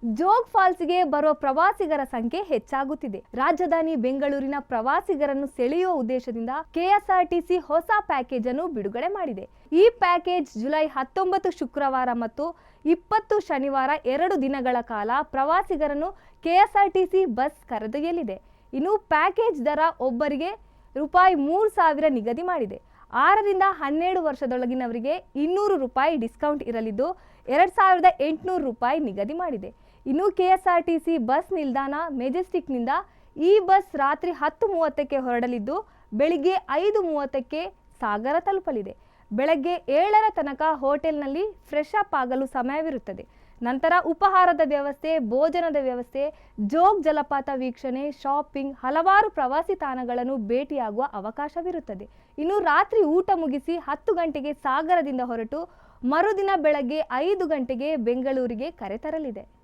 ಜೋಗ್ ಫಾಲ್ಸ್ಗೆ ಬರುವ ಪ್ರವಾಸಿಗರ ಸಂಖ್ಯೆ ಹೆಚ್ಚಾಗುತ್ತಿದೆ. ರಾಜಧಾನಿ ಬೆಂಗಳೂರಿನ ಪ್ರವಾಸಿಗರನ್ನು ಸೆಳೆಯುವ ಉದ್ದೇಶದಿಂದ ಕೆಎಸ್ಆರ್ಟಿಸಿ ಹೊಸ ಪ್ಯಾಕೇಜ್ ಅನ್ನು ಬಿಡುಗಡೆ ಮಾಡಿದೆ. ಈ ಪ್ಯಾಕೇಜ್ ಜುಲೈ 19 ಶುಕ್ರವಾರ ಮತ್ತು 20 ಶನಿವಾರ 2 ದಿನಗಳ ಕಾಲ ಪ್ರವಾಸಿಗರನ್ನು ಕೆಎಸ್ಆರ್ಟಿಸಿ ಬಸ್ ಕರೆದೊಯ್ಯಲಿದೆ. ಇನ್ನು ಪ್ಯಾಕೇಜ್ ದರ ಒಬ್ಬರಿಗೆ ₹3,000 ನಿಗದಿ ಮಾಡಿದೆ. 6 ರಿಂದ 12 ವರ್ಷದೊಳಗಿನವರಿಗೆ ₹200 ಡಿಸ್ಕೌಂಟ್ ಇರಲಿದ್ದು ₹2,800 ನಿಗದಿ ಮಾಡಿದೆ. ಇನ್ನು ಕೆಎಸ್ಆರ್ಟಿಸಿ ಬಸ್ ನಿಲ್ದಾಣ ಮೆಜೆಸ್ಟಿಕ್ನಿಂದ ಈ ಬಸ್ ರಾತ್ರಿ 10:30ಕ್ಕೆ ಹೊರಡಲಿದ್ದು ಬೆಳಿಗ್ಗೆ 5:30ಕ್ಕೆ ಸಾಗರ ತಲುಪಲಿದೆ. ಬೆಳಗ್ಗೆ 7ರ ತನಕ ಹೋಟೆಲ್ನಲ್ಲಿ ಫ್ರೆಶ್ ಅಪ್ ಆಗಲು ಸಮಯವಿರುತ್ತದೆ. ನಂತರ ಉಪಹಾರದ ವ್ಯವಸ್ಥೆ, ಭೋಜನದ ವ್ಯವಸ್ಥೆ, ಜೋಗ್ ಜಲಪಾತ ವೀಕ್ಷಣೆ, ಶಾಪಿಂಗ್, ಹಲವಾರು ಪ್ರವಾಸಿ ತಾಣಗಳನ್ನು ಭೇಟಿಯಾಗುವ ಅವಕಾಶವಿರುತ್ತದೆ. ಇನ್ನು ರಾತ್ರಿ ಊಟ ಮುಗಿಸಿ 10 ಗಂಟೆಗೆ ಸಾಗರದಿಂದ ಹೊರಟು ಮರುದಿನ ಬೆಳಗ್ಗೆ 5 ಗಂಟೆಗೆ ಬೆಂಗಳೂರಿಗೆ ಕರೆತರಲಿದೆ.